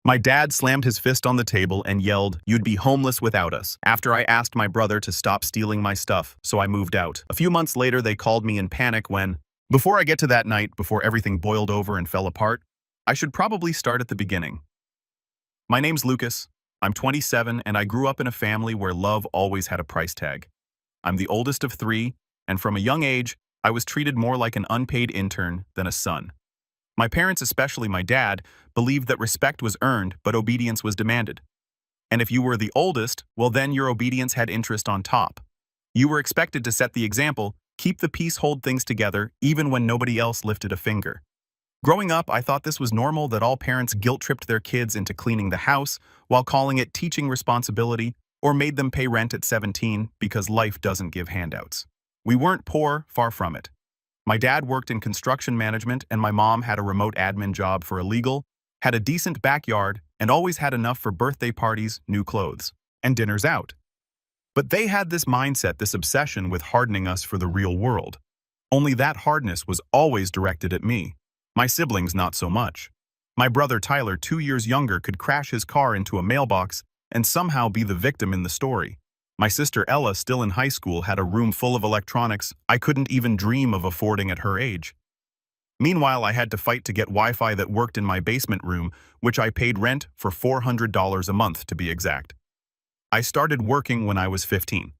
My dad slammed his fist on the table and yelled, "You'd be homeless without us," after I asked my brother to stop stealing my stuff, so I moved out. A few months later, they called me in panic when, before I get to that night, before everything boiled over and fell apart, I should probably start at the beginning. My name's Lucas. I'm 27, and I grew up in a family where love always had a price tag. I'm the oldest of three, and from a young age, I was treated more like an unpaid intern than a son. My parents, especially my dad, believed that respect was earned, but obedience was demanded. And if you were the oldest, well then your obedience had interest on top. You were expected to set the example, keep the peace, hold things together, even when nobody else lifted a finger. Growing up, I thought this was normal, that all parents guilt-tripped their kids into cleaning the house while calling it teaching responsibility, or made them pay rent at 17 because life doesn't give handouts. We weren't poor, far from it. My dad worked in construction management and my mom had a remote admin job for a legal, had a decent backyard, and always had enough for birthday parties, new clothes, and dinners out. But they had this mindset, this obsession with hardening us for the real world. Only that hardness was always directed at me. My siblings, not so much. My brother Tyler, 2 years younger, could crash his car into a mailbox and somehow be the victim in the story. My sister Ella, still in high school, had a room full of electronics I couldn't even dream of affording at her age. Meanwhile, I had to fight to get Wi-Fi that worked in my basement room, which I paid rent for $400 a month to be exact. I started working when I was 15.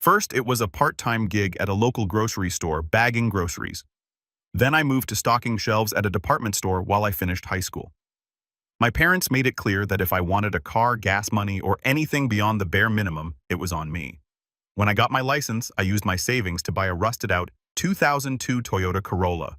First, it was a part-time gig at a local grocery store, bagging groceries. Then I moved to stocking shelves at a department store while I finished high school. My parents made it clear that if I wanted a car, gas money, or anything beyond the bare minimum, it was on me. When I got my license, I used my savings to buy a rusted-out 2002 Toyota Corolla.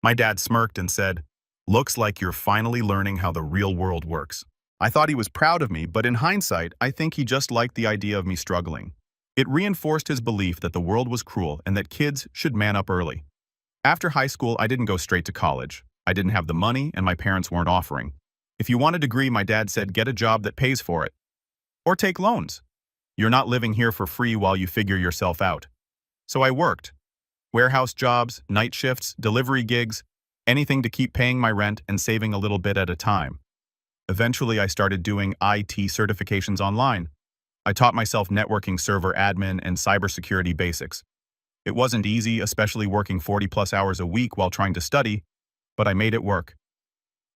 My dad smirked and said, "Looks like you're finally learning how the real world works." I thought he was proud of me, but in hindsight, I think he just liked the idea of me struggling. It reinforced his belief that the world was cruel and that kids should man up early. After high school, I didn't go straight to college. I didn't have the money, and my parents weren't offering. If you want a degree, my dad said, get a job that pays for it. Or take loans. You're not living here for free while you figure yourself out. So I worked. Warehouse jobs, night shifts, delivery gigs, anything to keep paying my rent and saving a little bit at a time. Eventually, I started doing IT certifications online. I taught myself networking, server admin, and cybersecurity basics. It wasn't easy, especially working 40-plus hours a week while trying to study, but I made it work.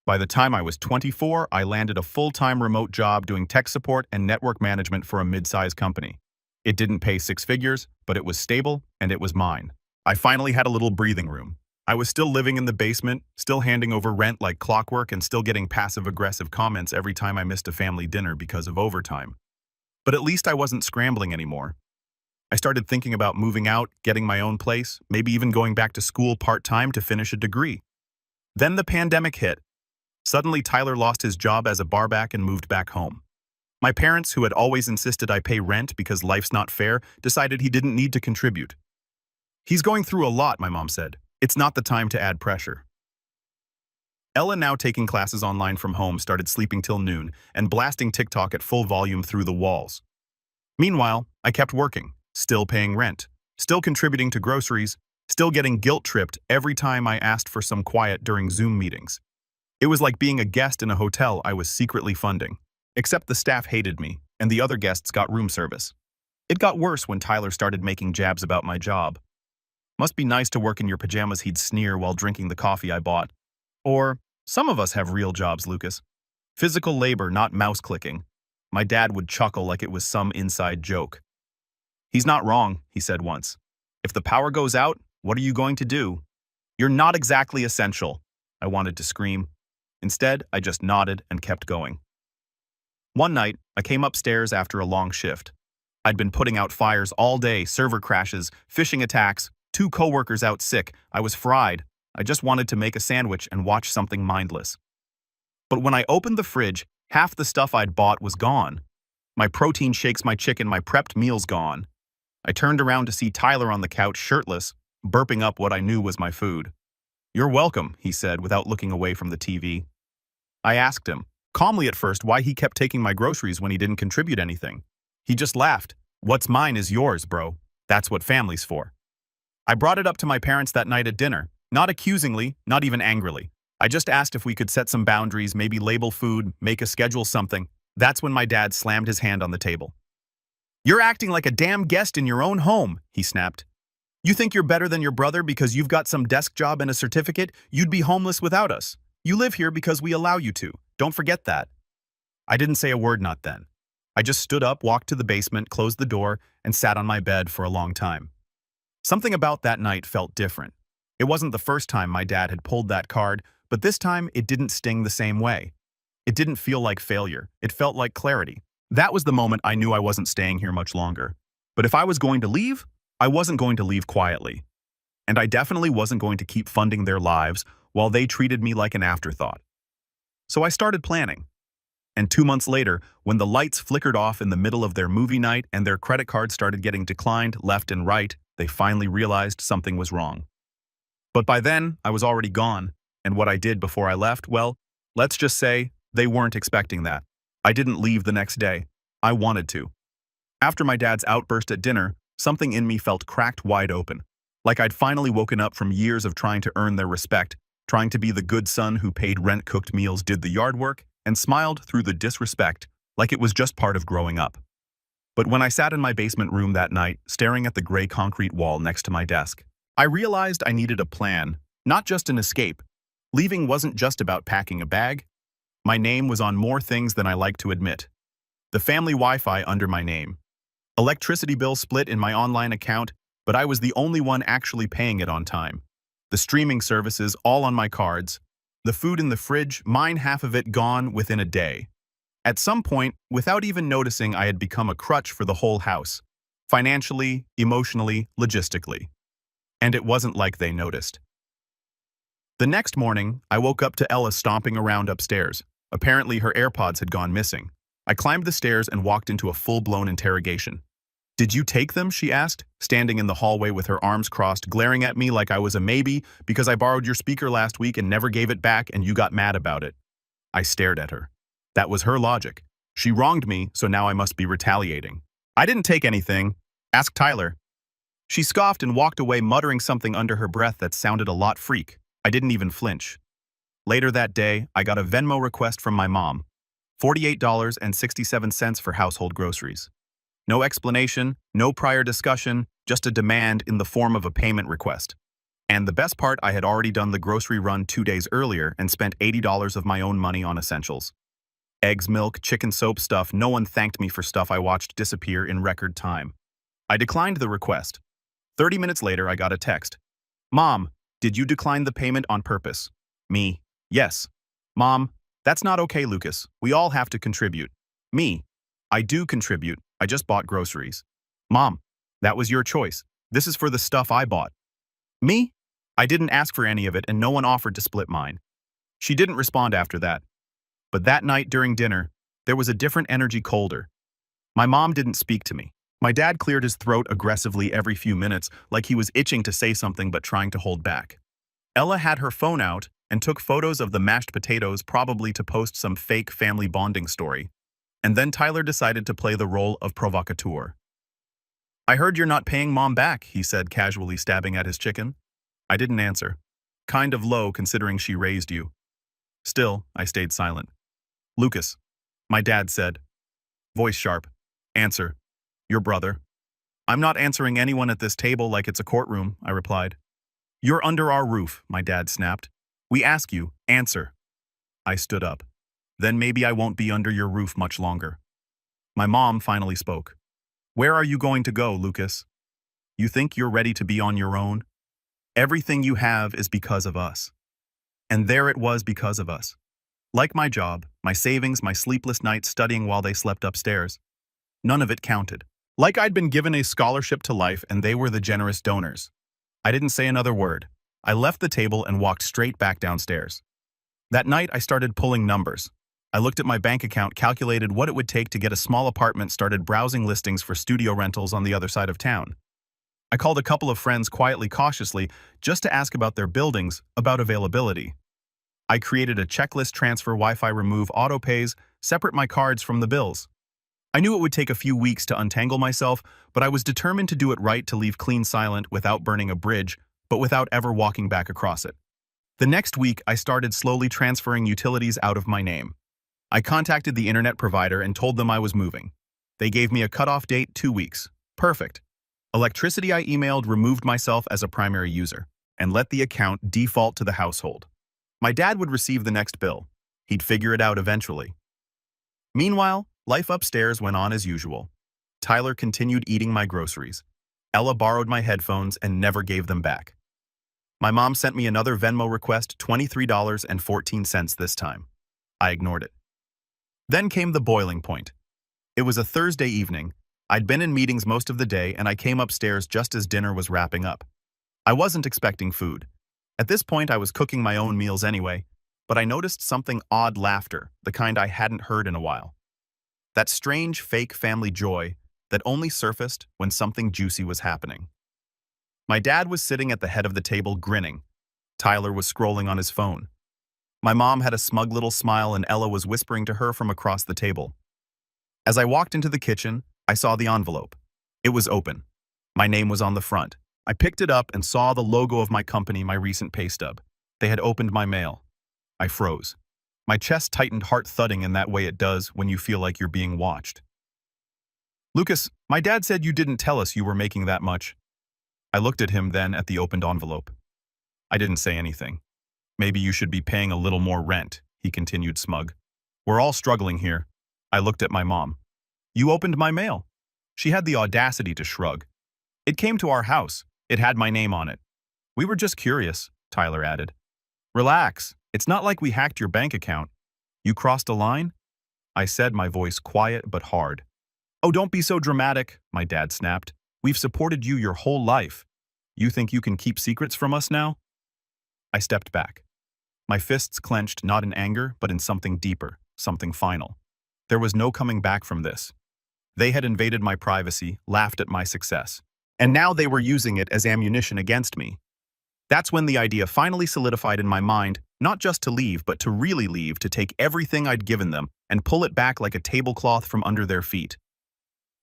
By the time I was 24, I landed a full-time remote job doing tech support and network management for a mid-sized company. It didn't pay six figures, but it was stable, and it was mine. I finally had a little breathing room. I was still living in the basement, still handing over rent like clockwork, and still getting passive-aggressive comments every time I missed a family dinner because of overtime. But at least I wasn't scrambling anymore. I started thinking about moving out, getting my own place, maybe even going back to school part-time to finish a degree. Then the pandemic hit. Suddenly, Tyler lost his job as a barback and moved back home. My parents, who had always insisted I pay rent because life's not fair, decided he didn't need to contribute. "He's going through a lot," my mom said. "It's not the time to add pressure." Ella, now taking classes online from home, started sleeping till noon and blasting TikTok at full volume through the walls. Meanwhile, I kept working, still paying rent, still contributing to groceries, still getting guilt-tripped every time I asked for some quiet during Zoom meetings. It was like being a guest in a hotel I was secretly funding. Except the staff hated me, and the other guests got room service. It got worse when Tyler started making jabs about my job. "Must be nice to work in your pajamas," he'd sneer while drinking the coffee I bought. Or, "Some of us have real jobs, Lucas. Physical labor, not mouse clicking." My dad would chuckle like it was some inside joke. "He's not wrong," he said once. "If the power goes out, what are you going to do?" "You're not exactly essential," I wanted to scream. Instead, I just nodded and kept going. One night, I came upstairs after a long shift. I'd been putting out fires all day, server crashes, phishing attacks, 2 coworkers out sick. I was fried. I just wanted to make a sandwich and watch something mindless. But when I opened the fridge, half the stuff I'd bought was gone. My protein shakes, my chicken, my prepped meals gone. I turned around to see Tyler on the couch, shirtless, burping up what I knew was my food. "You're welcome," he said without looking away from the TV. I asked him, calmly at first, why he kept taking my groceries when he didn't contribute anything. He just laughed. "What's mine is yours, bro. That's what family's for." I brought it up to my parents that night at dinner, not accusingly, not even angrily. I just asked if we could set some boundaries, maybe label food, make a schedule, something. That's when my dad slammed his hand on the table. You're acting like a damn guest in your own home, he snapped. You think you're better than your brother because you've got some desk job and a certificate? You'd be homeless without us. You live here because we allow you to. Don't forget that. I didn't say a word, not then. I just stood up, walked to the basement, closed the door, and sat on my bed for a long time. Something about that night felt different. It wasn't the first time my dad had pulled that card, but this time it didn't sting the same way. It didn't feel like failure. It felt like clarity. That was the moment I knew I wasn't staying here much longer. But if I was going to leave, I wasn't going to leave quietly. And I definitely wasn't going to keep funding their lives while they treated me like an afterthought. So I started planning. And 2 months later, when the lights flickered off in the middle of their movie night and their credit cards started getting declined left and right, they finally realized something was wrong. But by then, I was already gone, and what I did before I left, well, let's just say they weren't expecting that. I didn't leave the next day. I wanted to. After my dad's outburst at dinner, something in me felt cracked wide open, like I'd finally woken up from years of trying to earn their respect, trying to be the good son who paid rent, cooked meals, did the yard work, and smiled through the disrespect like it was just part of growing up. But when I sat in my basement room that night, staring at the gray concrete wall next to my desk, I realized I needed a plan, not just an escape. Leaving wasn't just about packing a bag. My name was on more things than I like to admit. The family Wi-Fi under my name. Electricity bill split in my online account, but I was the only one actually paying it on time. The streaming services all on my cards. The food in the fridge, mine half of it gone within a day. At some point, without even noticing, I had become a crutch for the whole house. Financially, emotionally, logistically. And it wasn't like they noticed. The next morning, I woke up to Ella stomping around upstairs. Apparently, her AirPods had gone missing. I climbed the stairs and walked into a full-blown interrogation. Did you take them? She asked, standing in the hallway with her arms crossed, glaring at me like I was a maybe because I borrowed your speaker last week and never gave it back and you got mad about it. I stared at her. That was her logic. She wronged me, so now I must be retaliating. I didn't take anything. Ask Tyler. She scoffed and walked away, muttering something under her breath that sounded a lot freak. I didn't even flinch. Later that day, I got a Venmo request from my mom. $48.67 for household groceries. No explanation, no prior discussion, just a demand in the form of a payment request. And the best part, I had already done the grocery run 2 days earlier and spent $80 of my own money on essentials. Eggs, milk, chicken, soap, stuff. No one thanked me for stuff I watched disappear in record time. I declined the request. 30 minutes later, I got a text. Mom, did you decline the payment on purpose? Me. Yes. Mom, that's not okay, Lucas. We all have to contribute. Me. I do contribute. I just bought groceries. Mom, that was your choice. This is for the stuff I bought. Me? I didn't ask for any of it and no one offered to split mine. She didn't respond after that. But that night during dinner, there was a different energy, colder. My mom didn't speak to me. My dad cleared his throat aggressively every few minutes, like he was itching to say something but trying to hold back. Ella had her phone out and took photos of the mashed potatoes, probably to post some fake family bonding story. And then Tyler decided to play the role of provocateur. I heard you're not paying Mom back, he said, casually stabbing at his chicken. I didn't answer. Kind of low considering she raised you. Still, I stayed silent. Lucas, my dad said. Voice sharp. Answer. Your brother. I'm not answering anyone at this table like it's a courtroom, I replied. You're under our roof, my dad snapped. We ask you, answer. I stood up. Then maybe I won't be under your roof much longer. My mom finally spoke. Where are you going to go, Lucas? You think you're ready to be on your own? Everything you have is because of us. And there it was because of us. Like my job, my savings, my sleepless nights studying while they slept upstairs. None of it counted. Like I'd been given a scholarship to life and they were the generous donors. I didn't say another word. I left the table and walked straight back downstairs. That night I started pulling numbers. I looked at my bank account, calculated what it would take to get a small apartment, started browsing listings for studio rentals on the other side of town. I called a couple of friends quietly, cautiously, just to ask about their buildings, about availability. I created a checklist: transfer, Wi-Fi, remove, auto pays, separate my cards from the bills. I knew it would take a few weeks to untangle myself, but I was determined to do it right, to leave clean, silent, without burning a bridge, but without ever walking back across it. The next week, I started slowly transferring utilities out of my name. I contacted the internet provider and told them I was moving. They gave me a cutoff date, 2 weeks. Perfect. Electricity I emailed removed myself as a primary user and let the account default to the household. My dad would receive the next bill. He'd figure it out eventually. Meanwhile, life upstairs went on as usual. Tyler continued eating my groceries. Ella borrowed my headphones and never gave them back. My mom sent me another Venmo request, $23.14 this time. I ignored it. Then came the boiling point. It was a Thursday evening. I'd been in meetings most of the day and I came upstairs just as dinner was wrapping up. I wasn't expecting food. At this point, I was cooking my own meals anyway, but I noticed something odd laughter, the kind I hadn't heard in a while. That strange, fake family joy that only surfaced when something juicy was happening. My dad was sitting at the head of the table grinning. Tyler was scrolling on his phone. My mom had a smug little smile and Ella was whispering to her from across the table. As I walked into the kitchen, I saw the envelope. It was open. My name was on the front. I picked it up and saw the logo of my company, my recent pay stub. They had opened my mail. I froze. My chest tightened, heart thudding in that way it does when you feel like you're being watched. "Lucas, my dad said you didn't tell us you were making that much." I looked at him then at the opened envelope. I didn't say anything. "Maybe you should be paying a little more rent," he continued smug. "We're all struggling here." I looked at my mom. "You opened my mail." She had the audacity to shrug. "It came to our house. It had my name on it." "We were just curious," Tyler added. "Relax. It's not like we hacked your bank account." "You crossed a line?" I said, my voice quiet but hard. "Oh, don't be so dramatic," my dad snapped. "We've supported you your whole life. You think you can keep secrets from us now?" I stepped back. My fists clenched not in anger, but in something deeper, something final. There was no coming back from this. They had invaded my privacy, laughed at my success, and now they were using it as ammunition against me. That's when the idea finally solidified in my mind, not just to leave, but to really leave, to take everything I'd given them and pull it back like a tablecloth from under their feet.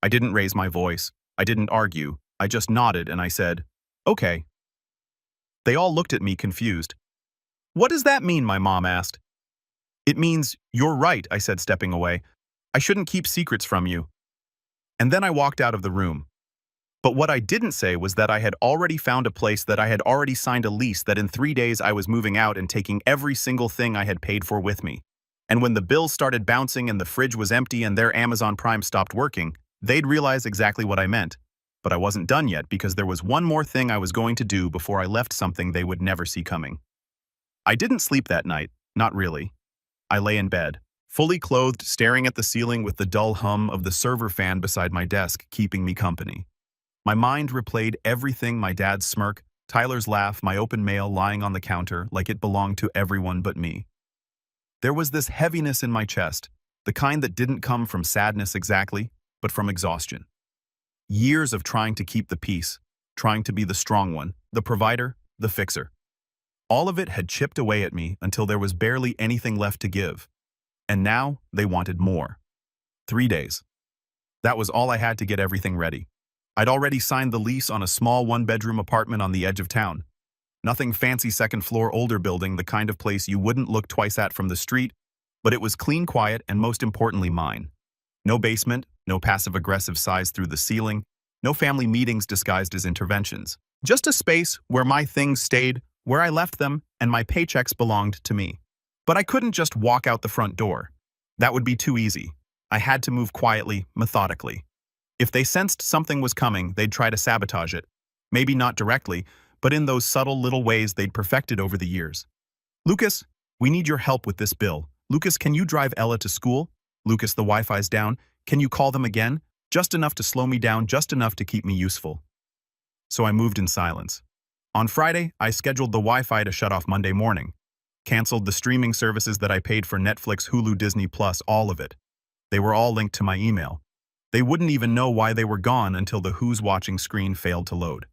I didn't raise my voice. I didn't argue. I just nodded and I said, "Okay." They all looked at me confused. "What does that mean?" my mom asked. "It means, you're right," I said, stepping away. "I shouldn't keep secrets from you." And then I walked out of the room. But what I didn't say was that I had already found a place, that I had already signed a lease, that in 3 days I was moving out and taking every single thing I had paid for with me. And when the bills started bouncing and the fridge was empty and their Amazon Prime stopped working, they'd realize exactly what I meant. But I wasn't done yet, because there was one more thing I was going to do before I left, something they would never see coming. I didn't sleep that night, not really. I lay in bed, fully clothed, staring at the ceiling with the dull hum of the server fan beside my desk keeping me company. My mind replayed everything: my dad's smirk, Tyler's laugh, my open mail lying on the counter like it belonged to everyone but me. There was this heaviness in my chest, the kind that didn't come from sadness exactly, but from exhaustion. Years of trying to keep the peace, trying to be the strong one, the provider, the fixer. All of it had chipped away at me until there was barely anything left to give. And now they wanted more. 3 days. That was all I had to get everything ready. I'd already signed the lease on a small one-bedroom apartment on the edge of town. Nothing fancy, second-floor, older building, the kind of place you wouldn't look twice at from the street, but it was clean, quiet, and most importantly, mine. No basement, no passive-aggressive sighs through the ceiling, no family meetings disguised as interventions. Just a space where my things stayed, where I left them, and my paychecks belonged to me. But I couldn't just walk out the front door. That would be too easy. I had to move quietly, methodically. If they sensed something was coming, they'd try to sabotage it. Maybe not directly, but in those subtle little ways they'd perfected over the years. "Lucas, we need your help with this bill. Lucas, can you drive Ella to school? Lucas, the Wi-Fi's down. Can you call them again? Just enough to slow me down, just enough to keep me useful." So I moved in silence. On Friday, I scheduled the Wi-Fi to shut off Monday morning. Canceled the streaming services that I paid for: Netflix, Hulu, Disney+, all of it. They were all linked to my email. They wouldn't even know why they were gone until the "Who's Watching" screen failed to load.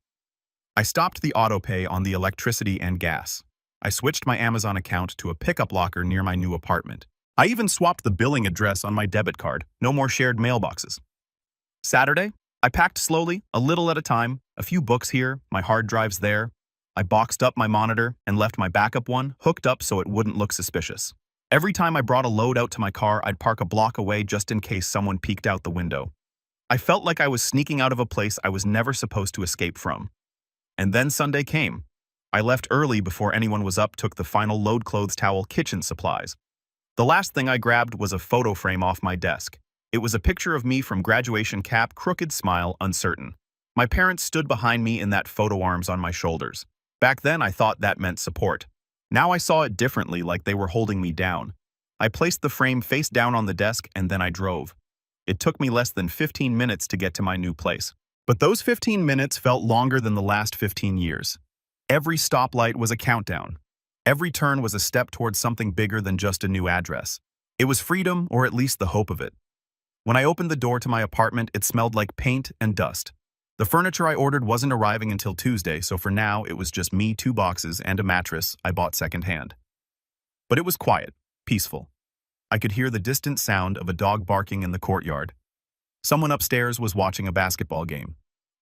I stopped the autopay on the electricity and gas. I switched my Amazon account to a pickup locker near my new apartment. I even swapped the billing address on my debit card. No more shared mailboxes. Saturday, I packed slowly, a little at a time, a few books here, my hard drives there. I boxed up my monitor and left my backup one hooked up so it wouldn't look suspicious. Every time I brought a load out to my car, I'd park a block away just in case someone peeked out the window. I felt like I was sneaking out of a place I was never supposed to escape from. And then Sunday came. I left early before anyone was up, took the final load: clothes, towel, kitchen supplies. The last thing I grabbed was a photo frame off my desk. It was a picture of me from graduation, cap, crooked smile, uncertain. My parents stood behind me in that photo, arms on my shoulders. Back then I thought that meant support. Now I saw it differently, like they were holding me down. I placed the frame face down on the desk and then I drove. It took me less than 15 minutes to get to my new place. But those 15 minutes felt longer than the last 15 years. Every stoplight was a countdown. Every turn was a step towards something bigger than just a new address. It was freedom, or at least the hope of it. When I opened the door to my apartment, it smelled like paint and dust. The furniture I ordered wasn't arriving until Tuesday, so for now it was just me, 2 boxes, and a mattress I bought secondhand. But it was quiet, peaceful. I could hear the distant sound of a dog barking in the courtyard. Someone upstairs was watching a basketball game.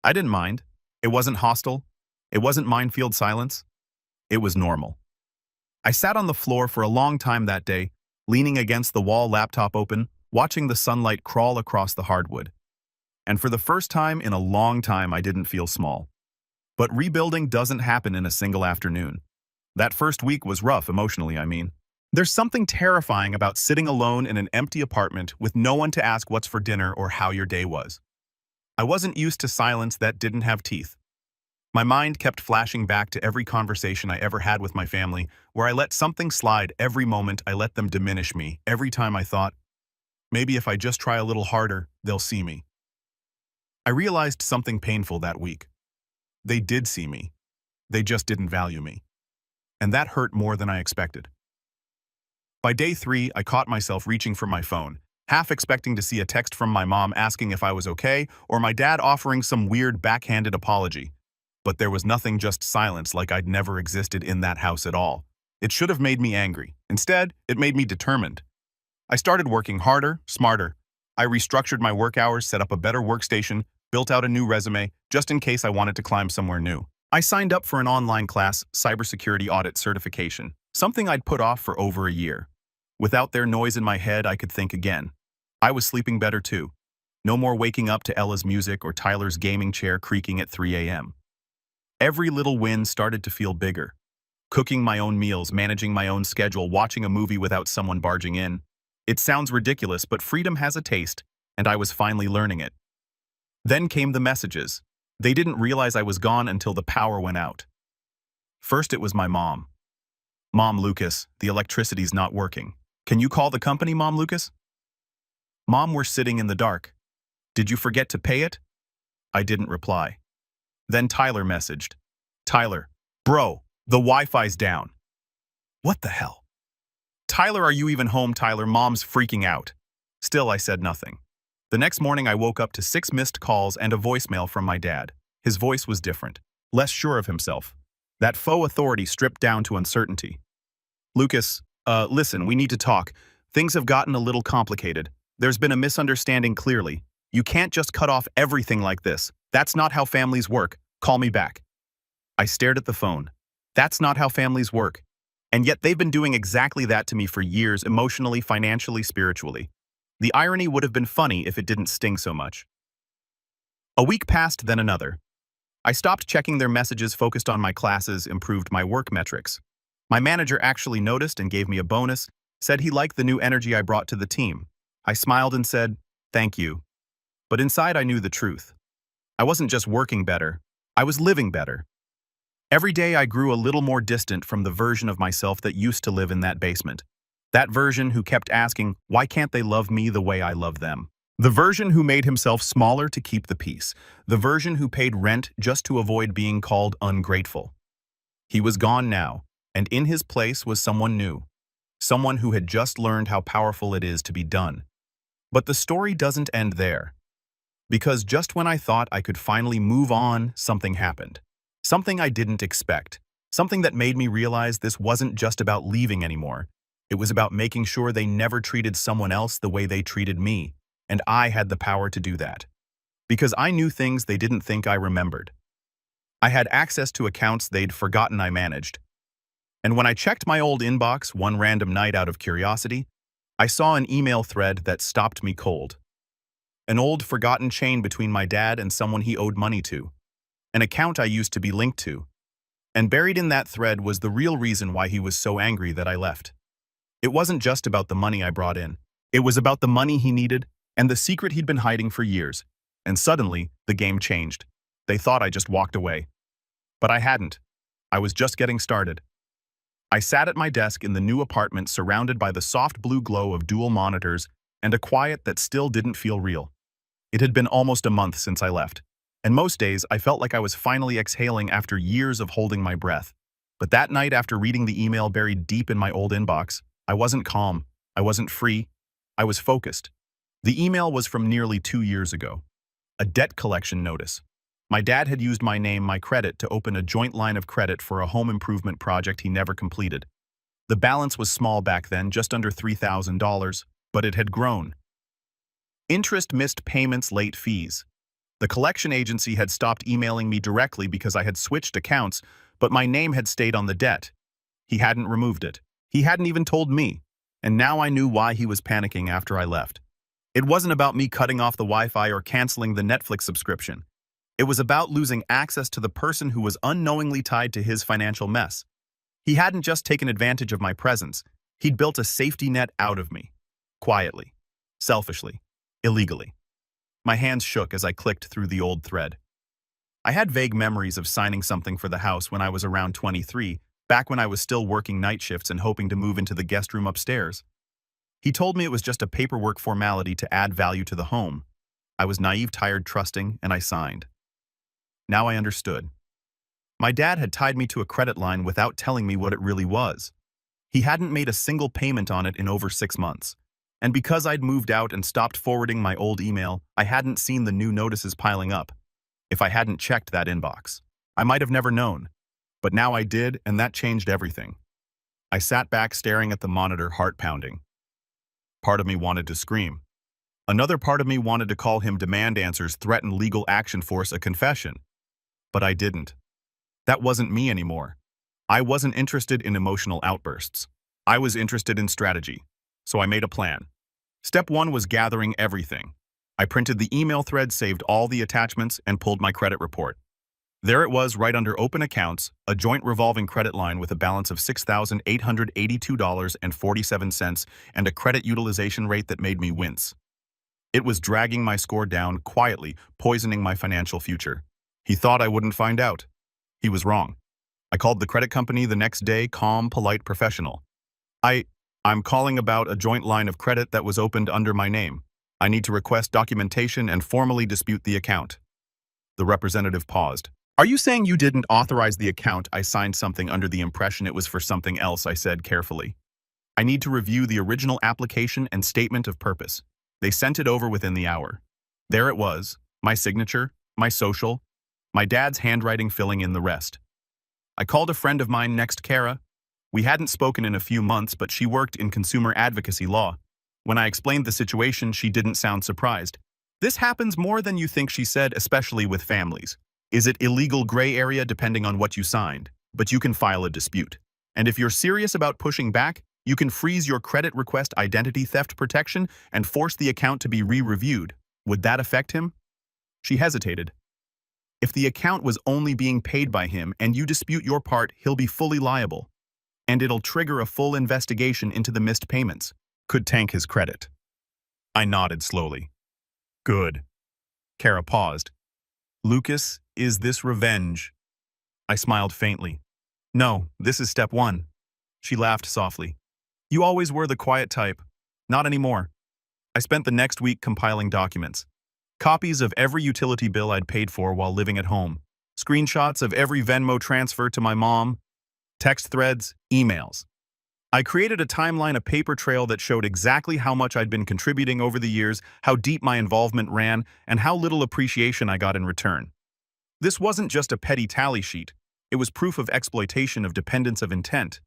I didn't mind. It wasn't hostile. It wasn't minefield silence. It was normal. I sat on the floor for a long time that day, leaning against the wall, laptop open, watching the sunlight crawl across the hardwood. And for the first time in a long time, I didn't feel small. But rebuilding doesn't happen in a single afternoon. That first week was rough, emotionally, I mean. There's something terrifying about sitting alone in an empty apartment with no one to ask what's for dinner or how your day was. I wasn't used to silence that didn't have teeth. My mind kept flashing back to every conversation I ever had with my family, where I let something slide every moment. I let them diminish me. Every time I thought, maybe if I just try a little harder, they'll see me. I realized something painful that week. They did see me. They just didn't value me. And that hurt more than I expected. By day 3, I caught myself reaching for my phone, half expecting to see a text from my mom asking if I was okay, or my dad offering some weird backhanded apology. But there was nothing, just silence, like I'd never existed in that house at all. It should have made me angry. Instead, it made me determined. I started working harder, smarter. I restructured my work hours, set up a better workstation, built out a new resume, just in case I wanted to climb somewhere new. I signed up for an online class, cybersecurity audit certification, something I'd put off for over a year. Without their noise in my head, I could think again. I was sleeping better too. No more waking up to Ella's music or Tyler's gaming chair creaking at 3 a.m. Every little win started to feel bigger. Cooking my own meals, managing my own schedule, watching a movie without someone barging in. It sounds ridiculous, but freedom has a taste, and I was finally learning it. Then came the messages. They didn't realize I was gone until the power went out. First, it was my mom. "Mom, Lucas, the electricity's not working. Can you call the company, Mom, Lucas?" Mom, we're sitting in the dark. Did you forget to pay it? I didn't reply. Then Tyler messaged. Tyler, bro, the Wi-Fi's down. What the hell? Tyler, are you even home? Tyler, Mom's freaking out. Still, I said nothing. The next morning, I woke up to 6 missed calls and a voicemail from my dad. His voice was different, less sure of himself. That faux authority stripped down to uncertainty. Lucas, listen, we need to talk. Things have gotten a little complicated. There's been a misunderstanding, clearly. You can't just cut off everything like this. That's not how families work. Call me back. I stared at the phone. That's not how families work. And yet they've been doing exactly that to me for years, emotionally, financially, spiritually. The irony would have been funny if it didn't sting so much. A week passed, then another. I stopped checking their messages, focused on my classes, improved my work metrics. My manager actually noticed and gave me a bonus, said he liked the new energy I brought to the team. I smiled and said, thank you. But inside I knew the truth. I wasn't just working better, I was living better. Every day I grew a little more distant from the version of myself that used to live in that basement. That version who kept asking, why can't they love me the way I love them? The version who made himself smaller to keep the peace. The version who paid rent just to avoid being called ungrateful. He was gone now, and in his place was someone new. Someone who had just learned how powerful it is to be done. But the story doesn't end there. Because just when I thought I could finally move on, something happened. Something I didn't expect. Something that made me realize this wasn't just about leaving anymore. It was about making sure they never treated someone else the way they treated me. And I had the power to do that. Because I knew things they didn't think I remembered. I had access to accounts they'd forgotten I managed. And when I checked my old inbox one random night out of curiosity, I saw an email thread that stopped me cold. An old forgotten chain between my dad and someone he owed money to. An account I used to be linked to. And buried in that thread was the real reason why he was so angry that I left. It wasn't just about the money I brought in. It was about the money he needed and the secret he'd been hiding for years. And suddenly, the game changed. They thought I just walked away. But I hadn't. I was just getting started. I sat at my desk in the new apartment surrounded by the soft blue glow of dual monitors and a quiet that still didn't feel real. It had been almost a month since I left, and most days I felt like I was finally exhaling after years of holding my breath. But that night, after reading the email buried deep in my old inbox, I wasn't calm, I wasn't free, I was focused. The email was from nearly 2 years ago. A debt collection notice. My dad had used my name, my credit, to open a joint line of credit for a home improvement project he never completed. The balance was small back then, just under $3,000, but it had grown. Interest, missed payments, late fees. The collection agency had stopped emailing me directly because I had switched accounts, but my name had stayed on the debt. He hadn't removed it. He hadn't even told me. And now I knew why he was panicking after I left. It wasn't about me cutting off the Wi-Fi or canceling the Netflix subscription. It was about losing access to the person who was unknowingly tied to his financial mess. He hadn't just taken advantage of my presence. He'd built a safety net out of me. Quietly. Selfishly. Illegally. My hands shook as I clicked through the old thread. I had vague memories of signing something for the house when I was around 23, back when I was still working night shifts and hoping to move into the guest room upstairs. He told me it was just a paperwork formality to add value to the home. I was naive, tired, trusting, and I signed. Now I understood. My dad had tied me to a credit line without telling me what it really was. He hadn't made a single payment on it in over 6 months. And because I'd moved out and stopped forwarding my old email, I hadn't seen the new notices piling up. If I hadn't checked that inbox, I might have never known. But now I did, and that changed everything. I sat back staring at the monitor, heart pounding. Part of me wanted to scream. Another part of me wanted to call him, demand answers, threaten legal action, force a confession. But I didn't. That wasn't me anymore. I wasn't interested in emotional outbursts. I was interested in strategy. So I made a plan. Step 1 was gathering everything. I printed the email thread, saved all the attachments, and pulled my credit report. There it was, right under open accounts, a joint revolving credit line with a balance of $6,882.47 and a credit utilization rate that made me wince. It was dragging my score down quietly, poisoning my financial future. He thought I wouldn't find out. He was wrong. I called the credit company the next day, calm, polite, professional. I'm calling about a joint line of credit that was opened under my name. I need to request documentation and formally dispute the account. The representative paused. Are you saying you didn't authorize the account? I signed something under the impression it was for something else, I said carefully. I need to review the original application and statement of purpose. They sent it over within the hour. There it was, my signature, my social, my dad's handwriting filling in the rest. I called a friend of mine next, Kara. We hadn't spoken in a few months, but she worked in consumer advocacy law. When I explained the situation, she didn't sound surprised. This happens more than you think, she said, especially with families. Is it illegal gray area depending on what you signed? But you can file a dispute. And if you're serious about pushing back, you can freeze your credit request, identity theft protection, and force the account to be re-reviewed. Would that affect him? She hesitated. If the account was only being paid by him and you dispute your part, he'll be fully liable. And it'll trigger a full investigation into the missed payments. Could tank his credit. I nodded slowly. Good. Kara paused. Lucas, is this revenge? I smiled faintly. No, this is step 1. She laughed softly. You always were the quiet type. Not anymore. I spent the next week compiling documents. Copies of every utility bill I'd paid for while living at home. Screenshots of every Venmo transfer to my mom. Text threads, emails. I created a timeline, a paper trail that showed exactly how much I'd been contributing over the years, how deep my involvement ran, and how little appreciation I got in return. This wasn't just a petty tally sheet. It was proof of exploitation, of dependence, of intent.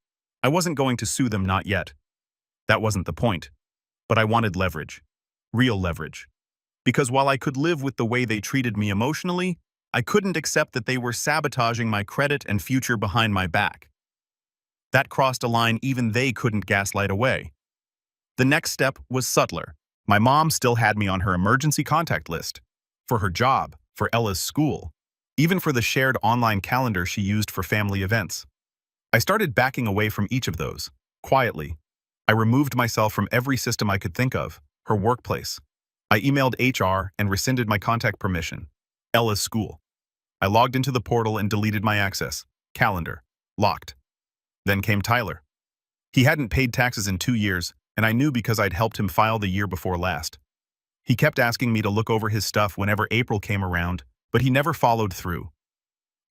I wasn't going to sue them, not yet. That wasn't the point. But I wanted leverage. Real leverage. Because while I could live with the way they treated me emotionally, I couldn't accept that they were sabotaging my credit and future behind my back. That crossed a line even they couldn't gaslight away. The next step was subtler. My mom still had me on her emergency contact list. For her job, for Ella's school, even for the shared online calendar she used for family events. I started backing away from each of those, quietly. I removed myself from every system I could think of, her workplace. I emailed HR and rescinded my contact permission. Ella's school. I logged into the portal and deleted my access. Calendar. Locked. Then came Tyler. He hadn't paid taxes in 2 years, and I knew because I'd helped him file the year before last. He kept asking me to look over his stuff whenever April came around, but he never followed through.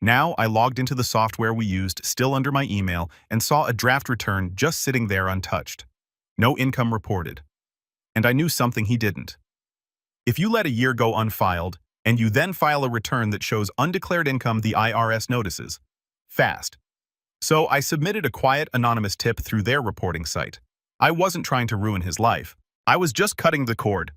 Now I logged into the software we used, still under my email, and saw a draft return just sitting there untouched. No income reported. And I knew something he didn't. If you let a year go unfiled, and you then file a return that shows undeclared income, the IRS notices. Fast. So I submitted a quiet, anonymous tip through their reporting site. I wasn't trying to ruin his life. I was just cutting the cord.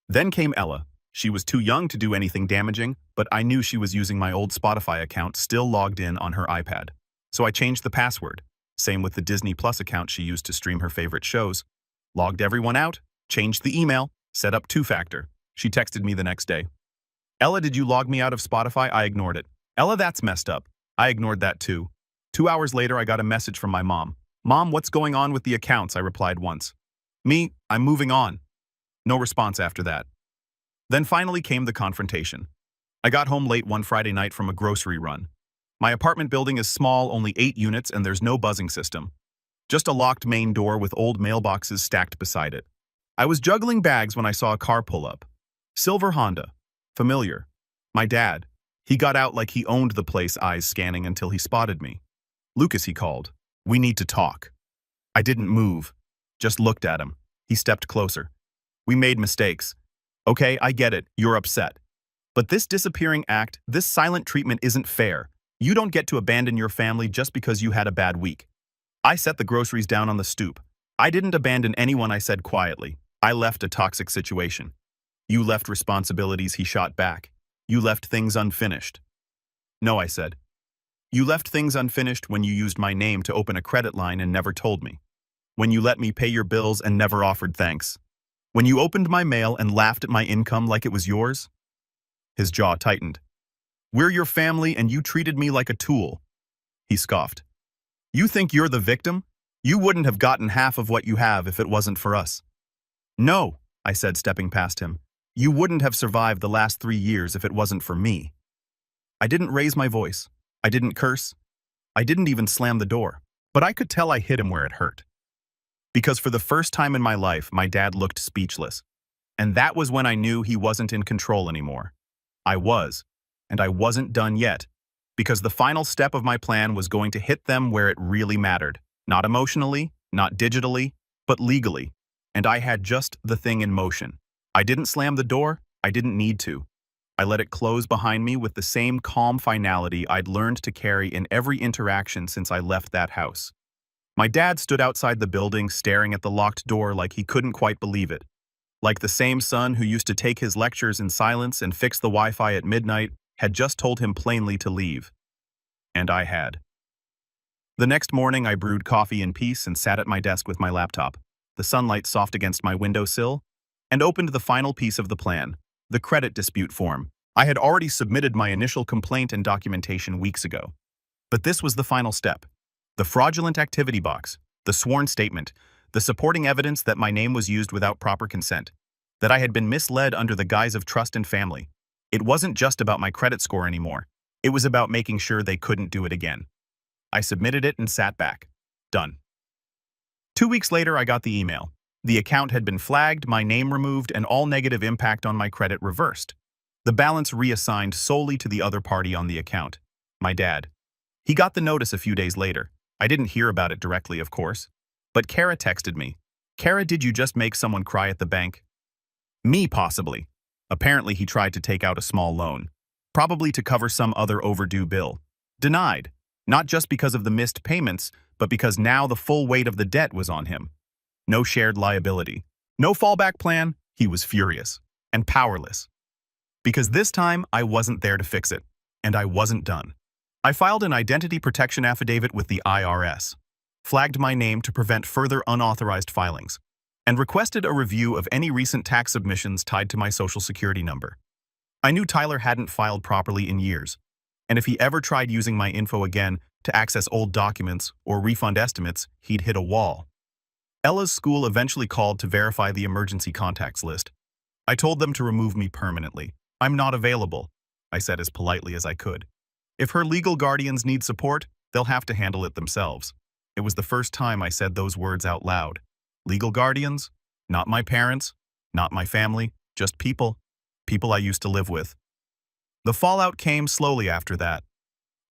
Then came Ella. She was too young to do anything damaging, but I knew she was using my old Spotify account still logged in on her iPad. So I changed the password. Same with the Disney Plus account she used to stream her favorite shows. Logged everyone out, changed the email, set up two-factor. She texted me the next day. Ella, did you log me out of Spotify? I ignored it. Ella, that's messed up. I ignored that too. 2 hours later, I got a message from my mom. Mom, what's going on with the accounts? I replied once. Me, I'm moving on. No response after that. Then finally came the confrontation. I got home late one Friday night from a grocery run. My apartment building is small, only 8 units, and there's no buzzing system. Just a locked main door with old mailboxes stacked beside it. I was juggling bags when I saw a car pull up. Silver Honda. Familiar. My dad. He got out like he owned the place, eyes scanning until he spotted me. Lucas, he called. We need to talk. I didn't move. Just looked at him. He stepped closer. We made mistakes. Okay, I get it. You're upset. But this disappearing act, this silent treatment isn't fair. You don't get to abandon your family just because you had a bad week. I set the groceries down on the stoop. I didn't abandon anyone, I said quietly. I left a toxic situation. You left responsibilities, he shot back. You left things unfinished. No, I said. You left things unfinished when you used my name to open a credit line and never told me. When you let me pay your bills and never offered thanks. When you opened my mail and laughed at my income like it was yours. His jaw tightened. We're your family and you treated me like a tool. He scoffed. You think you're the victim? You wouldn't have gotten half of what you have if it wasn't for us. No, I said, stepping past him. You wouldn't have survived the last 3 years if it wasn't for me. I didn't raise my voice. I didn't curse. I didn't even slam the door. But I could tell I hit him where it hurt. Because for the first time in my life, my dad looked speechless. And that was when I knew he wasn't in control anymore. I was. And I wasn't done yet. Because the final step of my plan was going to hit them where it really mattered. Not emotionally, not digitally, but legally. And I had just the thing in motion. I didn't slam the door. I didn't need to. I let it close behind me with the same calm finality I'd learned to carry in every interaction since I left that house. My dad stood outside the building, staring at the locked door like he couldn't quite believe it. Like the same son who used to take his lectures in silence and fix the Wi-Fi at midnight had just told him plainly to leave. And I had. The next morning, I brewed coffee in peace and sat at my desk with my laptop, the sunlight soft against my windowsill, and opened the final piece of the plan, the credit dispute form. I had already submitted my initial complaint and documentation weeks ago. But this was the final step. The fraudulent activity box, the sworn statement, the supporting evidence that my name was used without proper consent, that I had been misled under the guise of trust and family. It wasn't just about my credit score anymore. It was about making sure they couldn't do it again. I submitted it and sat back. Done. 2 weeks later, I got the email. The account had been flagged, my name removed, and all negative impact on my credit reversed. The balance reassigned solely to the other party on the account, my dad. He got the notice a few days later. I didn't hear about it directly, of course. But Kara texted me. Kara, did you just make someone cry at the bank? Me, possibly. Apparently, he tried to take out a small loan. Probably to cover some other overdue bill. Denied. Not just because of the missed payments, but because now the full weight of the debt was on him. No shared liability. No fallback plan. He was furious. And powerless. Because this time, I wasn't there to fix it. And I wasn't done. I filed an identity protection affidavit with the IRS, flagged my name to prevent further unauthorized filings, and requested a review of any recent tax submissions tied to my Social Security number. I knew Tyler hadn't filed properly in years, and if he ever tried using my info again to access old documents or refund estimates, he'd hit a wall. Ella's school eventually called to verify the emergency contacts list. I told them to remove me permanently. "I'm not available," I said as politely as I could. If her legal guardians need support, they'll have to handle it themselves. It was the first time I said those words out loud. Legal guardians? Not my parents, not my family, just people I used to live with. The fallout came slowly after that.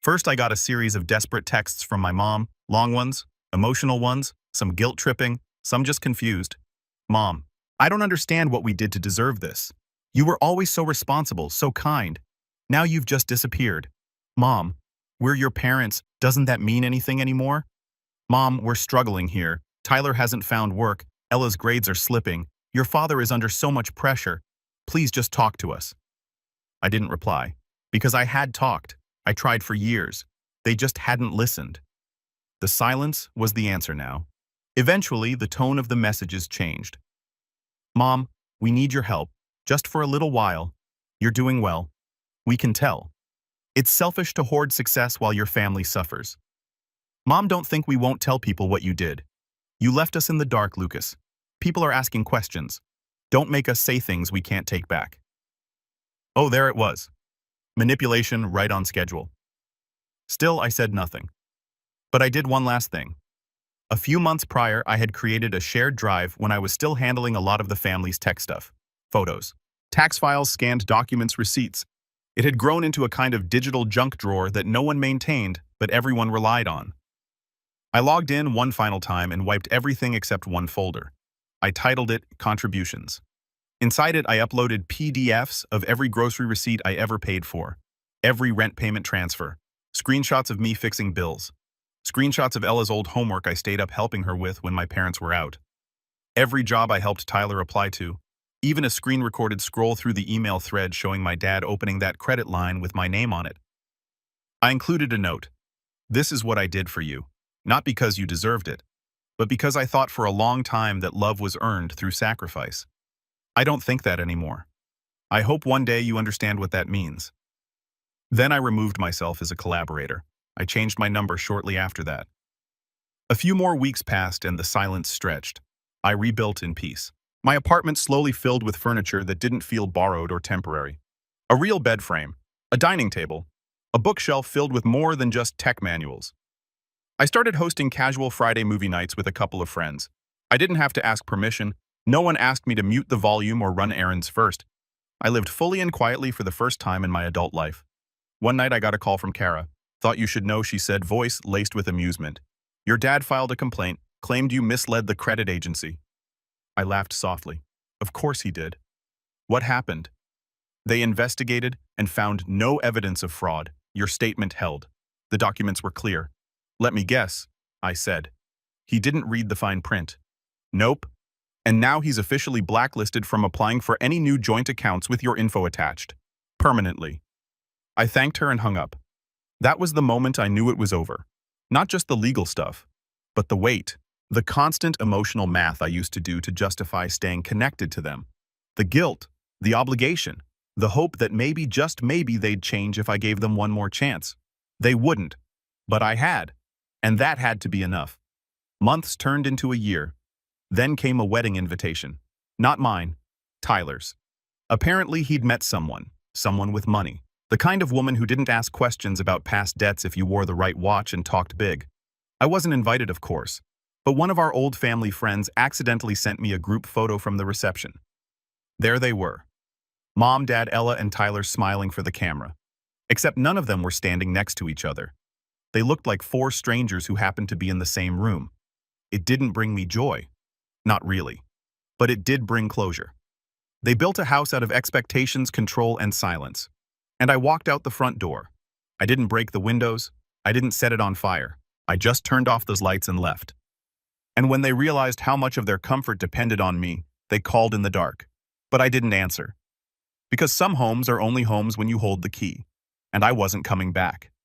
First, I got a series of desperate texts from my mom, long ones, emotional ones, some guilt-tripping, some just confused. "Mom, I don't understand what we did to deserve this. You were always so responsible, so kind. Now you've just disappeared. Mom, we're your parents. Doesn't that mean anything anymore? Mom, we're struggling here. Tyler hasn't found work. Ella's grades are slipping. Your father is under so much pressure. Please just talk to us." I didn't reply, because I had talked. I tried for years. They just hadn't listened. The silence was the answer now. Eventually, the tone of the messages changed. "Mom, we need your help, just for a little while. You're doing well. We can tell. It's selfish to hoard success while your family suffers. Mom, don't think we won't tell people what you did. You left us in the dark, Lucas. People are asking questions. Don't make us say things we can't take back." Oh, there it was. Manipulation right on schedule. Still, I said nothing. But I did one last thing. A few months prior, I had created a shared drive when I was still handling a lot of the family's tech stuff. Photos, tax files, scanned documents, receipts. It had grown into a kind of digital junk drawer that no one maintained, but everyone relied on. I logged in one final time and wiped everything except one folder. I titled it Contributions. Inside it, I uploaded PDFs of every grocery receipt I ever paid for, every rent payment transfer, screenshots of me fixing bills, screenshots of Ella's old homework I stayed up helping her with when my parents were out, every job I helped Tyler apply to, even a screen-recorded scroll through the email thread showing my dad opening that credit line with my name on it. I included a note. "This is what I did for you, not because you deserved it, but because I thought for a long time that love was earned through sacrifice. I don't think that anymore. I hope one day you understand what that means." Then I removed myself as a collaborator. I changed my number shortly after that. A few more weeks passed and the silence stretched. I rebuilt in peace. My apartment slowly filled with furniture that didn't feel borrowed or temporary. A real bed frame, a dining table, a bookshelf filled with more than just tech manuals. I started hosting casual Friday movie nights with a couple of friends. I didn't have to ask permission. No one asked me to mute the volume or run errands first. I lived fully and quietly for the first time in my adult life. One night I got a call from Kara. "Thought you should know," she said, voice laced with amusement. "Your dad filed a complaint, claimed you misled the credit agency." I laughed softly. Of course he did. "What happened?" "They investigated and found no evidence of fraud. Your statement held. The documents were clear." "Let me guess," I said. "He didn't read the fine print." "Nope. And now he's officially blacklisted from applying for any new joint accounts with your info attached. Permanently." I thanked her and hung up. That was the moment I knew it was over. Not just the legal stuff, but the weight, the constant emotional math I used to do to justify staying connected to them. The guilt, the obligation, the hope that maybe, just maybe, they'd change if I gave them one more chance. They wouldn't, but I had, and that had to be enough. Months turned into a year. Then came a wedding invitation. Not mine, Tyler's. Apparently he'd met someone with money. The kind of woman who didn't ask questions about past debts if you wore the right watch and talked big. I wasn't invited, of course, but one of our old family friends accidentally sent me a group photo from the reception. There they were. Mom, Dad, Ella, and Tyler smiling for the camera. Except none of them were standing next to each other. They looked like four strangers who happened to be in the same room. It didn't bring me joy. Not really. But it did bring closure. They built a house out of expectations, control, and silence. And I walked out the front door. I didn't break the windows. I didn't set it on fire. I just turned off those lights and left. And when they realized how much of their comfort depended on me, they called in the dark. But I didn't answer. Because some homes are only homes when you hold the key. and I wasn't coming back.